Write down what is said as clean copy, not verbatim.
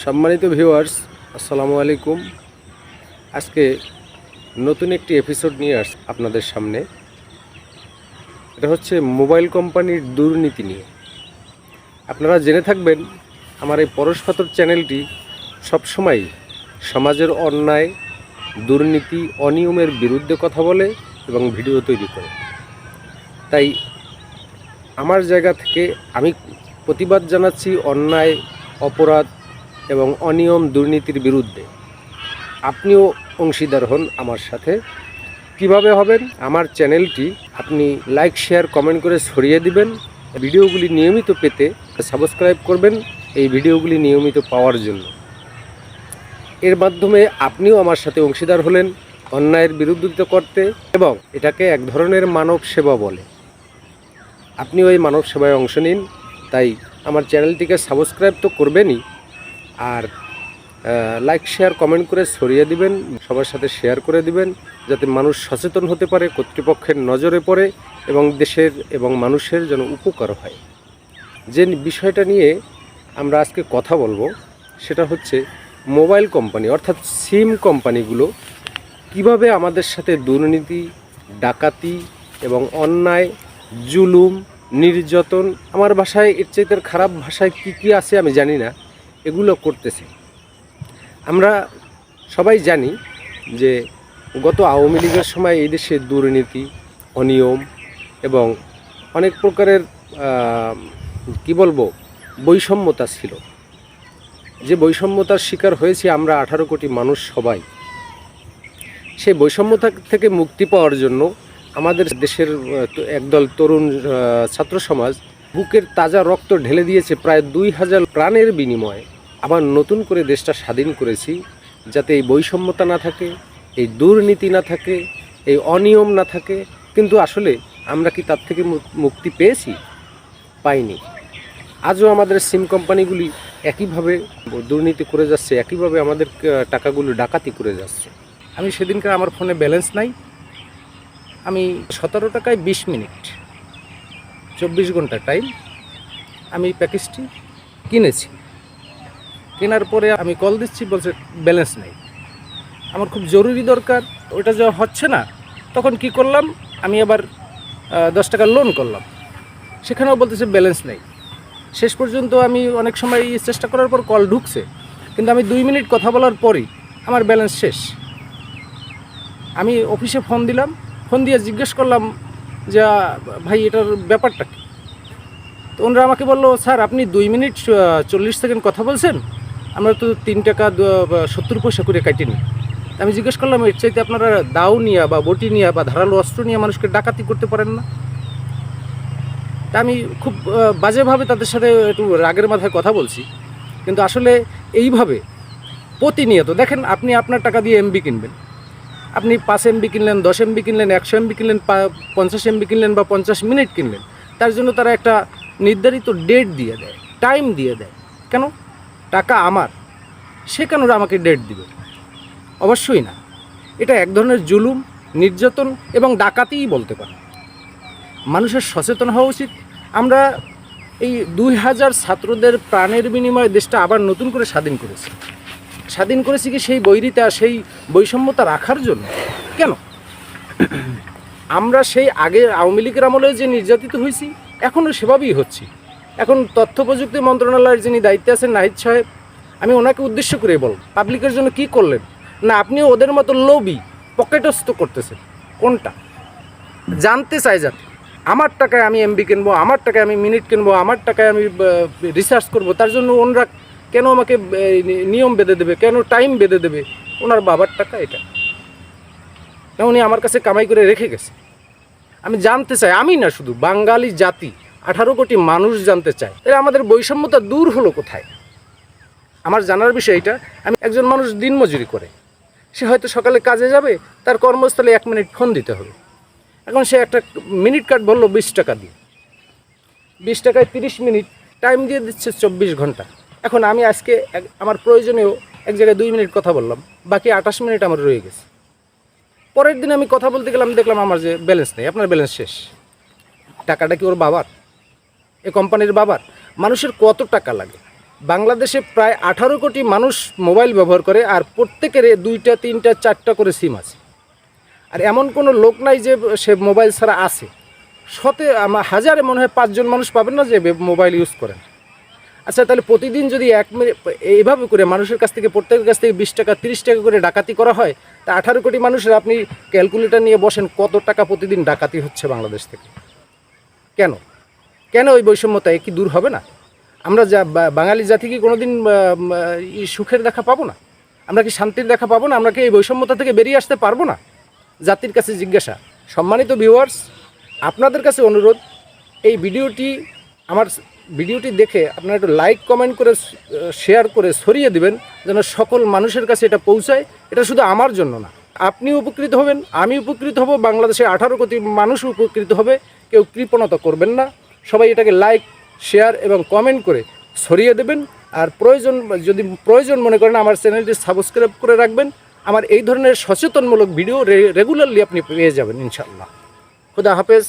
সম্মানিত ভিউয়ার্স, আসসালামু আলাইকুম। আজকে নতুন একটি এপিসোড নিয়ে আসছি আপনাদের সামনে। এটা হচ্ছে মোবাইল কোম্পানির দুর্নীতি নিয়ে। আপনারা জেনে থাকবেন, আমার এই পরশপাথর চ্যানেলটি সবসময় সমাজের অন্যায়, দুর্নীতি, অনিয়মের বিরুদ্ধে কথা বলে এবং ভিডিও তৈরি করে। তাই আমার জায়গা থেকে আমি প্রতিবাদ জানাচ্ছি অন্যায়, অপরাধ এবং অনিয়ম, দুর্নীতির বিরুদ্ধে। আপনিও অংশীদার হন আমার সাথে। কিভাবে হবেন? আমার চ্যানেলটি আপনি লাইক, শেয়ার, কমেন্ট করে ছড়িয়ে দিবেন। ভিডিওগুলি নিয়মিত পেতে সাবস্ক্রাইব করবেন, এই ভিডিওগুলি নিয়মিত পাওয়ার জন্য। এর মাধ্যমে আপনিও আমার সাথে অংশীদার হলেন অন্যায়ের বিরোধিতা করতে, এবং এটাকে এক ধরনের মানব সেবা বলে। আপনিও এই মানব সেবায় অংশ নিন। তাই আমার চ্যানেলটিকে সাবস্ক্রাইব তো করবেনই, আর লাইক, শেয়ার, কমেন্ট করে ছড়িয়ে দিবেন, সবার সাথে শেয়ার করে দিবেন, যাতে মানুষ সচেতন হতে পারে, কর্তৃপক্ষের নজরে পড়ে এবং দেশের এবং মানুষের যেন উপকার হয়। যে বিষয়টা নিয়ে আমরা আজকে কথা বলবো সেটা হচ্ছে মোবাইল কোম্পানি অর্থাৎ সিম কোম্পানিগুলো কিভাবে আমাদের সাথে দুর্নীতি, ডাকাতি এবং অন্যায়, জুলুম, নির্যাতন, আমার ভাষায় এর চাইতে খারাপ ভাষায় কি আছে আমি জানি না, এগুলো করতেছে। আমরা সবাই জানি যে গত আওয়ামী লীগের সময় এই দেশে দুর্নীতি, অনিয়ম এবং অনেক প্রকারের বৈষম্যতা ছিল। যে বৈষম্যতার শিকার হয়েছি আমরা 18 কোটি মানুষ সবাই। সেই বৈষম্যতা থেকে মুক্তি পাওয়ার জন্য আমাদের দেশের একদল তরুণ ছাত্র সমাজ বুকের তাজা রক্ত ঢেলে দিয়েছে প্রায় 2000 প্রাণের বিনিময়ে। আবার নতুন করে দেশটা স্বাধীন করেছি, যাতে এই বৈষম্যতা না থাকে, এই দুর্নীতি না থাকে, এই অনিয়ম না থাকে। কিন্তু আসলে আমরা কি তার থেকে মুক্তি পেয়েছি? পাইনি। আজও আমাদের সিম কোম্পানিগুলি একইভাবে দুর্নীতি করে যাচ্ছে, একইভাবে আমাদের টাকাগুলো ডাকাতি করে যাচ্ছে। আমি সেদিনকার আমার ফোনে ব্যালেন্স নাই, আমি 17 টাকায় 20 মিনিট 24 ঘন্টা টাইম আমি প্যাকেজটি কিনেছি। কেনার পরে আমি কল দিচ্ছি, বলছে ব্যালেন্স নেই, আমার খুব জরুরি দরকার। ওইটা যখন হচ্ছে না, তখন কি করলাম, আমি আবার 10 টাকা লোন করলাম, সেখানেও বলতেছে ব্যালেন্স নেই। শেষ পর্যন্ত আমি অনেক সময় চেষ্টা করার পর কল ঢুকছে, কিন্তু আমি 2 মিনিট কথা বলার পরই আমার ব্যালেন্স শেষ। আমি অফিসে ফোন দিলাম, ফোন দিয়ে জিজ্ঞেস করলাম যে ভাই এটার ব্যাপারটা কী। তো ওনারা আমাকে বললো, স্যার আপনি 2 মিনিট 40 সেকেন্ড কথা বলছেন, আমরা তো 3 টাকা 70 পয়সা করে কাটি নিই। আমি জিজ্ঞেস করলাম, এর চাইতে আপনারা দাও নিয়ে বা বটি নিয়ে বা ধারালো অস্ত্র নিয়ে মানুষকে ডাকাতি করতে পারেন না? তা আমি খুব বাজেভাবে তাদের সাথে একটু রাগের মাথায় কথা বলছি। কিন্তু আসলে এইভাবে প্রতিনিয়ত দেখেন, আপনি আপনার টাকা দিয়ে এমবি কিনবেন, আপনি 5 এমবি কিনলেন, 10 এমবি কিনলেন, 100 এমবি কিনলেন, 50 এমবি কিনলেন বা 50 মিনিট কিনলেন, তার জন্য তারা একটা নির্ধারিত ডেট দিয়ে দেয়, টাইম দিয়ে দেয়। কেন? টাকা আমার, সে কেন আমাকে ডেট দিবে? অবশ্যই না। এটা এক ধরনের জুলুম, নির্যাতন এবং ডাকাতিই বলতে পারে। মানুষের সচেতন হওয়া উচিত। আমরা এই 2000 ছাত্রদের প্রাণের বিনিময়ে দেশটা আবার নতুন করে স্বাধীন করেছি কি সেই বৈরিতা, সেই বৈষম্যতা রাখার জন্য? কেন? আমরা সেই আগে আওয়ামী লীগের আমলে যে নির্যাতিত হয়েছি, এখনও সেভাবেই হচ্ছি। এখন তথ্য প্রযুক্তি মন্ত্রণালয়ের যিনি দায়িত্বে আছেন নাহিদ সাহেব, আমি ওনাকে উদ্দেশ্য করে বলব, পাবলিকের জন্য কি করলেন না? আপনিও ওদের মতো লোভী, পকেটস্থ করতেছেন। কোনটা জানতে চাই, যাতে আমার টাকায় আমি এমবি কিনবো, আমার টাকায় আমি মিনিট কিনবো, আমার টাকায় আমি রিসার্চ করব, তার জন্য ওনারা কেন আমাকে নিয়ম বেঁধে দেবে, কেন টাইম বেঁধে দেবে? ওনার বাবার টাকা এটা, উনি আমার কাছে কামাই করে রেখে গেছে। আমি জানতে চাই, আমি না শুধু বাঙালি জাতি, 18 কোটি মানুষ জানতে চায়, এরা আমাদের বৈষম্যতা দূর হলো কোথায়? আমার জানার বিষয় এটা। আমি একজন মানুষ দিনমজুরি করে, সে হয়তো সকালে কাজে যাবে, তার কর্মস্থলে 1 মিনিট ফোন দিতে হবে। এখন সে একটা মিনিট কাট বললো 20 টাকা দিয়ে, 20 টাকায় 30 মিনিট টাইম দিয়ে দিচ্ছে 24 ঘন্টা। এখন আমি আজকে আমার প্রয়োজনেও এক জায়গায় 2 মিনিট কথা বললাম, বাকি 28 মিনিট আমার রয়ে গেছে। পরের দিন আমি কথা বলতে গেলাম, দেখলাম আমার যে ব্যালেন্স নেই। আপনার ব্যালেন্স শেষ। টাকাটা কি ওর বাবার, এ কোম্পানির বাবার? মানুষের কত টাকা লাগে? বাংলাদেশে প্রায় 18 কোটি মানুষ মোবাইল ব্যবহার করে, আর প্রত্যেকের 2টা 3টা 4টা করে সিম আছে। আর এমন কোনো লোক নাই যে সে মোবাইল ছাড়া আছে। হাজারে মনে হয় 5 জন মানুষ পাবেন না যে মোবাইল ইউজ করেন। আচ্ছা, তাহলে প্রতিদিন যদি 1 মিনিট এইভাবে করে মানুষের কাছ থেকে, প্রত্যেকের কাছ থেকে 20 টাকা 30 টাকা করে ডাকাতি করা হয়, তা 18 কোটি মানুষের আপনি ক্যালকুলেটর নিয়ে বসেন কত টাকা প্রতিদিন ডাকাতি হচ্ছে বাংলাদেশ থেকে। কেন ওই বৈষম্যতা কি দূর হবে না? আমরা বাঙালি জাতি কি কোনোদিন সুখের দেখা পাবো না? আমরা কি শান্তির দেখা পাবো না? আমরা কি এই বৈষম্যতা থেকে বেরিয়ে আসতে পারবো না? জাতির কাছে জিজ্ঞাসা। সম্মানিত ভিউয়ার্স, আপনাদের কাছে অনুরোধ, এই আমার ভিডিওটি দেখে আপনারা একটু লাইক কমেন্ট করে শেয়ার করে ছড়িয়ে দিবেন, যেন সকল মানুষের কাছে এটা পৌঁছায়। এটা শুধু আমার জন্য না, আপনি উপকৃত হবেন, আমি উপকৃত হব, বাংলাদেশে 18 কোটি মানুষ উপকৃত হবে। কেউ কৃপণতা করবেন না, সবাই এটাকে লাইক শেয়ার এবং কমেন্ট করে ছড়িয়ে দেবেন। আর যদি প্রয়োজন মনে করেন, আমার চ্যানেলটি সাবস্ক্রাইব করে রাখবেন। আমার এই ধরনের সচেতনমূলক ভিডিও রেগুলারলি আপনি পেয়ে যাবেন ইনশাআল্লাহ। খুদা হাফেজ।